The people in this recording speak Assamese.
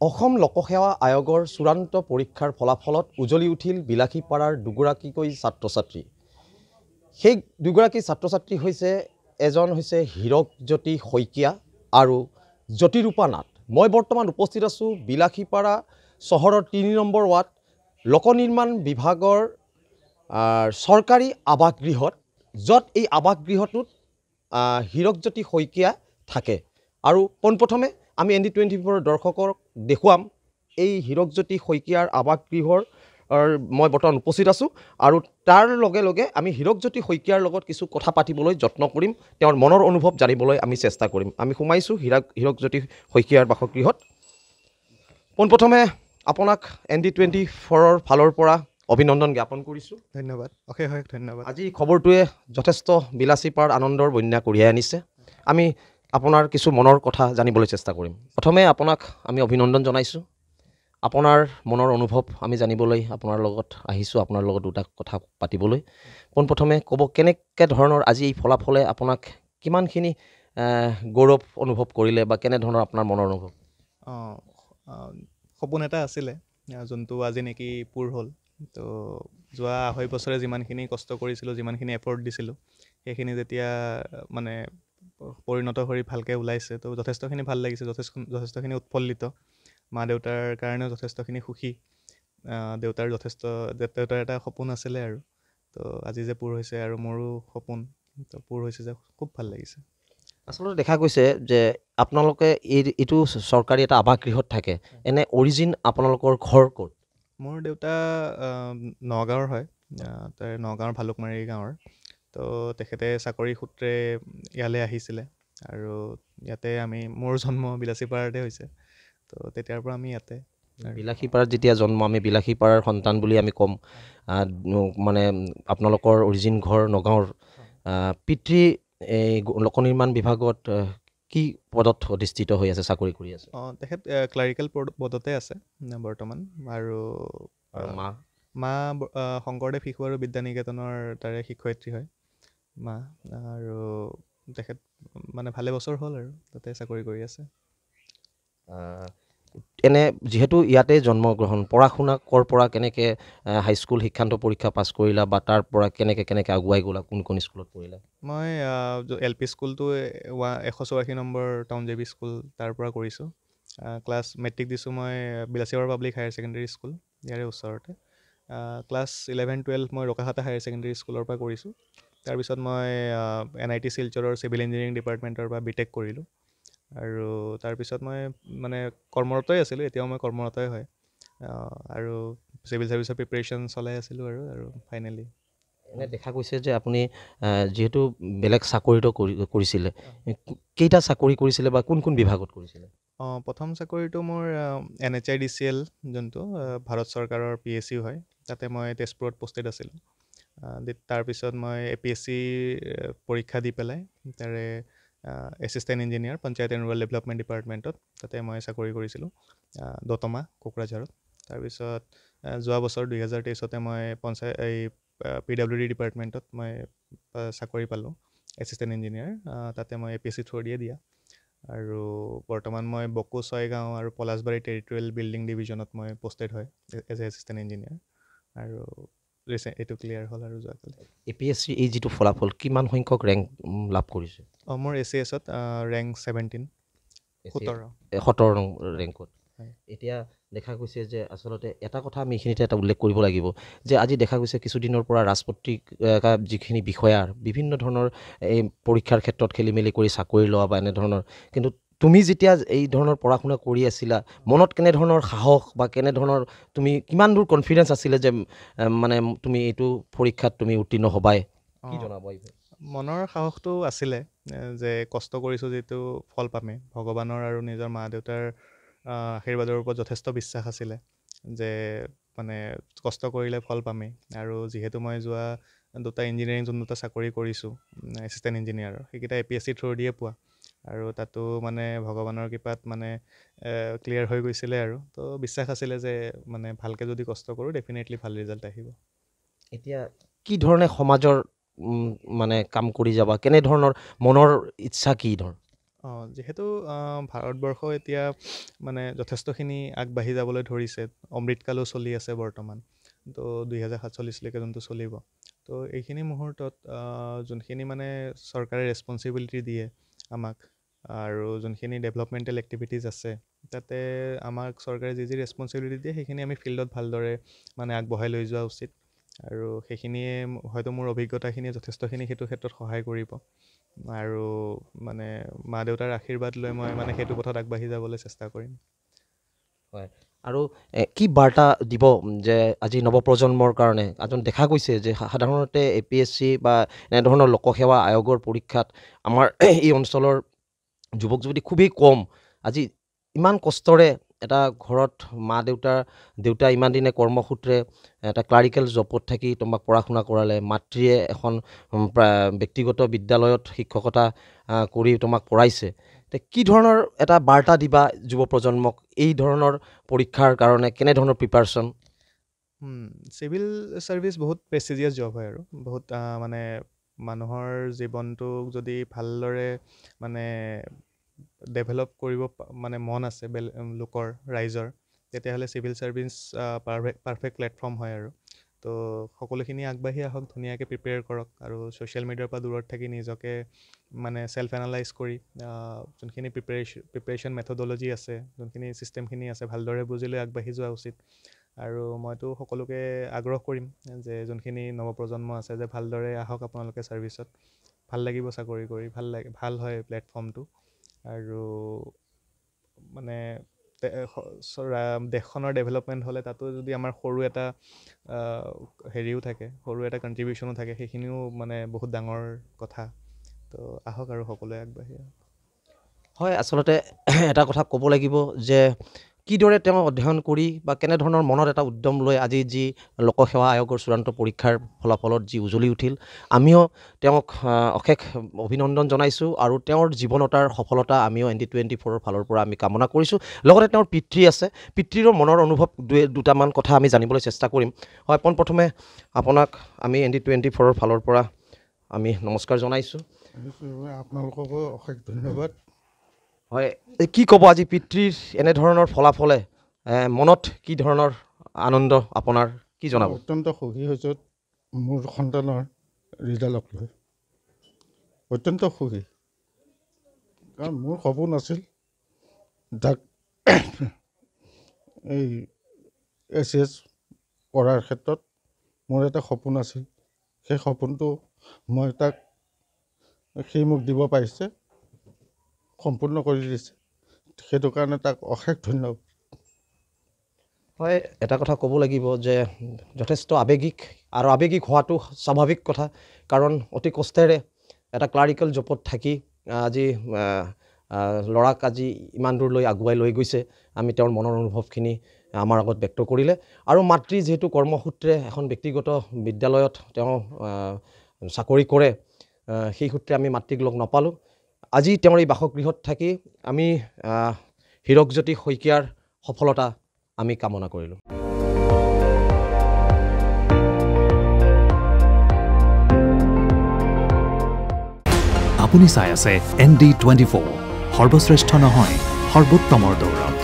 অসম লোকসেৱা আয়োগৰ চূড়ান্ত পৰীক্ষাৰ ফলাফলত উজলি উঠিল বিলাসীপাৰাৰ দুগৰাকীকৈ ছাত্ৰ ছাত্ৰী। সেই দুগৰাকী ছাত্ৰ ছাত্ৰী হৈছে এজন হৈছে হীৰকজ্যোতি শইকীয়া আৰু জ্যোতিৰূপা নাথ। মই বৰ্তমান উপস্থিত আছোঁ বিলাসীপাৰা চহৰৰ ৩ নম্বৰ ৱাৰ্ড লোক নিৰ্মাণ বিভাগৰ চৰকাৰী আৱাসগৃহত, য'ত এই আৱাসগৃহটোত হীৰকজ্যোতি শইকীয়া থাকে। আৰু পোনপ্ৰথমে আমি ND24 দৰ্শকক দেখুৱাম এই হীৰকজ্যোতি শইকীয়াৰ আৱাসগৃহৰ মই বৰ্তমান উপস্থিত আছোঁ আৰু তাৰ লগে লগে আমি হীৰকজ্যোতি শইকীয়াৰ লগত কিছু কথা পাতিবলৈ যত্ন কৰিম, তেওঁৰ মনৰ অনুভৱ জানিবলৈ আমি চেষ্টা কৰিম। আমি সোমাইছোঁ হীৰকজ্যোতি শইকীয়াৰ বাসগৃহত। পোনপ্ৰথমে আপোনাক ND24 ফালৰ পৰা অভিনন্দন জ্ঞাপন কৰিছোঁ। ধন্যবাদ, অশেষ ধন্যবাদ। আজি খবৰটোৱে যথেষ্ট বিলাসীপাৰ আনন্দৰ বন্যা কঢ়িয়াই আনিছে। আমি আপোনাৰ কিছু মনৰ কথা জানিবলৈ চেষ্টা কৰিম। প্ৰথমে আপোনাক আমি অভিনন্দন জনাইছোঁ। আপোনাৰ মনৰ অনুভৱ আমি জানিবলৈ আপোনাৰ লগত আহিছোঁ, আপোনাৰ লগত দুটা কথা পাতিবলৈ। পোনপ্ৰথমে ক'ব কেনেকৈ ধৰণৰ আজি এই ফলাফলে আপোনাক কিমানখিনি গৌৰৱ অনুভৱ কৰিলে বা কেনেধৰণৰ আপোনাৰ মনৰ অনুভৱ? সপোন এটা আছিলে যোনটো আজি নেকি পূৰ হ'ল। তো যোৱা 2.5 বছৰে যিমানখিনি কষ্ট কৰিছিলোঁ, যিমানখিনি এফৰ্ট দিছিলোঁ, সেইখিনি যেতিয়া মানে পৰিণত হৈ ভালকৈ ওলাইছে, তো যথেষ্টখিনি ভাল লাগিছে, যথেষ্টখিনি উৎফুল্লিত। মা দেউতাৰ কাৰণেও যথেষ্টখিনি সুখী। দেউতাৰ এটা সপোন আছিলে আৰু তো আজি যে পূৰ হৈছে আৰু মোৰো সপোন তো পূৰ হৈছে যে খুব ভাল লাগিছে। আচলতে দেখা গৈছে যে আপোনালোকে এইটো চৰকাৰী এটা আৱাসগৃহত থাকে। এনে অৰিজিন আপোনালোকৰ ঘৰ ক'ত? মোৰ দেউতা নগাঁৱৰ হয়, নগাঁৱৰ ভালুকমাৰী গাঁৱৰ। তো তেখেতে চাকৰি সূত্ৰে ইয়ালৈ আহিছিলে আৰু ইয়াতে মোৰ জন্ম বিলাসীপাৰাতে হৈছে। তো তেতিয়াৰ পৰা আমি ইয়াতে। বিলাসীপাৰাত যেতিয়া জন্ম, আমি বিলাসীপাৰাৰ সন্তান বুলি আমি ক'ম। মানে আপোনালোকৰ অৰিজিন ঘৰ নগাঁৱৰ। পিতৃ এই লোক নিৰ্মাণ বিভাগত কি পদত অধিষ্ঠিত হৈ আছে, চাকৰি কৰি আছে? তেখেত ক্লাৰিকেল পদতে আছে বৰ্তমান। আৰু মা শংকৰদেৱ শিশু আৰু বিদ্যা নিকেতনৰ তাৰে শিক্ষয়িত্ৰী হয় মা। আৰু তেখেত মানে ভালে বছৰ হ'ল আৰু তাতে চাকৰি কৰি আছে। এনে যিহেতু ইয়াতে জন্মগ্ৰহণ, পঢ়া শুনা ক'ৰ পৰা কেনেকৈ হাইস্কুল শিক্ষান্ত পৰীক্ষা পাছ কৰিলা বা তাৰ পৰা কেনেকৈ আগুৱাই গ'লা, কোন স্কুলত পঢ়িলা? মই LP স্কুলটো 184 number town JB school তাৰ পৰা কৰিছোঁ। ক্লাছ মেট্ৰিক দিছোঁ মই Bilasipara public higher secondary school, ইয়াৰে ওচৰতে। ক্লাছ 11-12 মই ৰকাহাটা হায়াৰ ছেকেণ্ডেৰী স্কুলৰ পৰা কৰিছোঁ। তাৰপিছত মই NIT শিলচৰৰ চিভিল ইঞ্জিনিয়াৰিং ডিপাৰ্টমেণ্টৰ পৰা BTech কৰিলোঁ। আৰু তাৰপিছত মই মানে কৰ্মৰতই আছিলোঁ, এতিয়াও মই কৰ্মৰতই হয়। আৰু চিভিল ছাৰ্ভিচৰ প্ৰিপেৰেশ্যন চলাই আছিলোঁ আৰু ফাইনেলি। এনে দেখা গৈছে যে আপুনি যিহেতু বেলেগ চাকৰিটো কৰিছিলে, কেইটা চাকৰি কৰিছিলে বা কোন বিভাগত কৰিছিলে? প্ৰথম চাকৰিটো মোৰ NHIDCL যোনটো ভাৰত চৰকাৰৰ PSU হয়, তাতে মই তেজপুৰত পষ্টেড আছিলোঁ। তাৰপিছত মই APSC পৰীক্ষা দি পেলাই তাৰে assistant engineer panchayat and rural development ডিপাৰ্টমেণ্টত তাতে মই চাকৰি কৰিছিলোঁ দতমা কোকৰাঝাৰত। তাৰপিছত যোৱা বছৰ 2023 মই PWD ডিপাৰ্টমেণ্টত মই চাকৰি পালোঁ, এছিষ্টেণ্ট ইঞ্জিনিয়াৰ। তাতে মই APSC থ্ৰু দিয়ে দিয়া। আৰু বৰ্তমান মই বকো ছয়গাঁও আৰু পলাশবাৰী টেৰিটৰিয়েল বিল্ডিং ডিভিজনত মই পষ্টেড হয় এজ এ এছিষ্টেণ্ট ইঞ্জিনিয়াৰ। আৰু এইটো ক্লিয়াৰ হ'ল আৰু যোৱাকালি। APSC এই যিটো ফলাফল, কিমান সংখ্যক ৰেংক লাভ কৰিছে? মোৰ ACSত ৰেংক 17 নং ৰেংকত। এতিয়া দেখা গৈছে যে আচলতে এটা কথা আমি এইখিনিতে এটা উল্লেখ কৰিব লাগিব যে আজি দেখা গৈছে কিছুদিনৰ পৰা ৰাজপত্ৰিকা যিখিনি বিষয়াৰ বিভিন্ন ধৰণৰ এই পৰীক্ষাৰ ক্ষেত্ৰত খেলি মেলি কৰি চাকৰি লোৱা বা এনেধৰণৰ, কিন্তু তুমি যেতিয়া এই ধৰণৰ পঢ়া শুনা কৰি আছিলা, মনত কেনেধৰণৰ সাহস বা কেনেধৰণৰ তুমি কিমান দূৰ কনফিডেঞ্চ আছিলে যে মানে তুমি এইটো পৰীক্ষাত তুমি উত্তীৰ্ণ হ'বাই? কি জনাব? মনৰ সাহসটো আছিলে যে কষ্ট কৰিছোঁ যিটো ফল পামেই, ভগৱানৰ আৰু নিজৰ মা দেউতাৰ আশীৰ্বাদৰ ওপৰত যথেষ্ট বিশ্বাস আছিলে যে মানে কষ্ট কৰিলে ফল পামেই। আৰু যিহেতু মই যোৱা দুটা ইঞ্জিনিয়াৰিং যোন দুটা চাকৰি কৰিছোঁ এছিষ্টেণ্ট ইঞ্জিনিয়াৰৰ, সেইকেইটা APSC থ্ৰু দিয়ে পোৱা। আৰু তাতো মানে ভগৱানৰ কৃপাত মানে ক্লিয়াৰ হৈ গৈছিলে আৰু তো বিশ্বাস আছিলে যে মানে ভালকৈ যদি কষ্ট কৰোঁ ডেফিনেটলি ভাল ৰিজাল্ট আহিব। এতিয়া কি ধৰণে সমাজৰ মানে কাম কৰি যাবা, কেনেধৰণৰ মনৰ ইচ্ছা কি ধৰ? যিহেতু ভাৰতবৰ্ষ এতিয়া মানে যথেষ্টখিনি আগবাঢ়ি যাবলৈ ধৰিছে, অমৃতকালো চলি আছে বৰ্তমান, তো 2047লৈকে যোনটো চলিব। তো এইখিনি মুহূৰ্তত যোনখিনি মানে চৰকাৰে ৰেচপনচিবিলিটি দিয়ে আমাক, আৰু যোনখিনি ডেভেলপমেণ্টেল এক্টিভিটিজ আছে, তাতে আমাক চৰকাৰে যি ৰেচপনচিবিলিটি দিয়ে সেইখিনি আমি ফিল্ডত ভালদৰে মানে আগবঢ়াই লৈ যোৱা উচিত। আৰু সেইখিনিয়ে হয়তো মোৰ অভিজ্ঞতাখিনিয়ে যথেষ্টখিনি সেইটো ক্ষেত্ৰত সহায় কৰিব। আৰু মানে মা দেউতাৰ আশীৰ্বাদ লৈ মই মানে সেইটো পথত আগবাঢ়ি যাবলৈ চেষ্টা কৰিম। হয়, আৰু কি বাৰ্তা দিব যে আজি নৱপ্ৰজন্মৰ কাৰণে? এজন দেখা গৈছে যে সাধাৰণতে APSC বা এনেধৰণৰ লোকসেৱা আয়োগৰ পৰীক্ষাত আমাৰ এই অঞ্চলৰ যুৱক যুৱতী খুবেই কম। আজি ইমান কষ্টৰে এটা ঘৰত দেউতা ইমান দিনে কৰ্মসূত্ৰে এটা ক্লাৰিকেল জবত থাকি তোমাক পঢ়া শুনা কৰালে, মাতৃয়ে এখন ব্যক্তিগত বিদ্যালয়ত শিক্ষকতা কৰি তোমাক পঢ়াইছে। কি ধৰণৰ এটা বাৰ্তা দিবা যুৱ প্ৰজন্মক এই ধৰণৰ পৰীক্ষাৰ কাৰণে? কেনেধৰণৰ প্ৰিপাৰেশ্যন? চিভিল ছাৰ্ভিচ বহুত প্ৰেষ্টিজিয়াছ জব হয়, আৰু বহুত মানে মানুহৰ জীৱনটোক যদি ভালদৰে মানে ডেভেলপ কৰিব মানে মন আছে লোকৰ ৰাইজৰ, তেতিয়াহ'লে চিভিল ছাৰ্ভিচ পাৰফেক্ট প্লেটফৰ্ম হয়। আৰু তো সকলোখিনি আগবাঢ়ি আহক, ধুনীয়াকৈ প্ৰিপেয়াৰ কৰক, আৰু ছ'চিয়েল মিডিয়াৰ পৰা দূৰত থাকি নিজকে মানে ছেল্ফ এনালাইজ কৰি যোনখিনি প্ৰিপেৰেশ্যন মেথডলজি আছে, যোনখিনি ছিষ্টেমখিনি আছে, ভালদৰে বুজি লৈ আগবাঢ়ি যোৱা উচিত। আৰু মইতো সকলোকে আগ্ৰহ কৰিম যে যোনখিনি নৱপ্ৰজন্ম আছে যে ভালদৰে আহক আপোনালোকে ছাৰ্ভিচত, ভাল লাগিব চাকৰি কৰি, ভাল হয় প্লেটফৰ্মটো। আৰু মানে দেশখনৰ ডেভেলপমেণ্ট হ'লে তাতো যদি আমাৰ সৰু এটা হেৰিও থাকে, সৰু এটা কণ্ট্ৰিবিউশ্যনো থাকে, সেইখিনিও মানে বহুত ডাঙৰ কথা। তো আহক আৰু সকলোৱে আগবাঢ়ি আহক। হয়, আচলতে এটা কথা ক'ব লাগিব যে কিদৰে তেওঁ অধ্যয়ন কৰি বা কেনেধৰণৰ মনত এটা উদ্যম লৈ আজি যি লোকসেৱা আয়োগৰ চূড়ান্ত পৰীক্ষাৰ ফলাফলত যি উজ্বলি উঠিল, আমিও তেওঁক অশেষ অভিনন্দন জনাইছোঁ। আৰু তেওঁৰ জীৱনতাৰ সফলতা আমিও ND24ৰ ফালৰ পৰা আমি কামনা কৰিছোঁ। লগতে তেওঁৰ পিতৃ আছে, পিতৃৰো মনৰ অনুভৱ দুটামান কথা আমি জানিবলৈ চেষ্টা কৰিম। হয়, পোনপ্ৰথমে আপোনাক আমি ND24ৰ ফালৰ পৰা আমি নমস্কাৰ জনাইছোঁ। আপোনালোককো অশেষ ধন্যবাদ। হয়, কি ক'ব আজি পিতৃৰ এনেধৰণৰ ফলাফলে মনত কি ধৰণৰ আনন্দ আপোনাৰ, কি জনাব? অত্যন্ত সুখী হৈছোঁ মোৰ সন্তানৰ ৰিজাল্টক লৈ, অত্যন্ত সুখী। কাৰণ মোৰ সপোন আছিল যাক এই ACS পঢ়াৰ ক্ষেত্ৰত মোৰ এটা সপোন আছিল, সেই সপোনটো মই তাক সি মোক দিব পাৰিছে, সম্পূৰ্ণ কৰি দিছে, সেইটো কাৰণে তাক অশেষ ধন্যবাদ। হয়, এটা কথা ক'ব লাগিব যে যথেষ্ট আৱেগিক, আৰু আৱেগিক হোৱাটো স্বাভাৱিক কথা। কাৰণ অতি কষ্টেৰে এটা ক্লাৰিকেল জবত থাকি আজি ল'ৰাক আজি ইমান দূৰলৈ আগুৱাই লৈ গৈছে। আমি তেওঁৰ মনৰ অনুভৱখিনি আমাৰ আগত ব্যক্ত কৰিলে। আৰু মাতৃ যিহেতু কৰ্মসূত্ৰে এখন ব্যক্তিগত বিদ্যালয়ত তেওঁ চাকৰি কৰে, সেই সূত্ৰে আমি মাতৃক লগ নাপালোঁ। আজি তেওঁৰ এই বাসগৃহত থাকি আমি হীৰকজ্যোতি শইকীয়াৰ সফলতা আমি কামনা কৰিলোঁ। আপুনি চাই আছে ND24, সৰ্বশ্ৰেষ্ঠ নহয়, সৰ্বোত্তমৰ দৌৰ।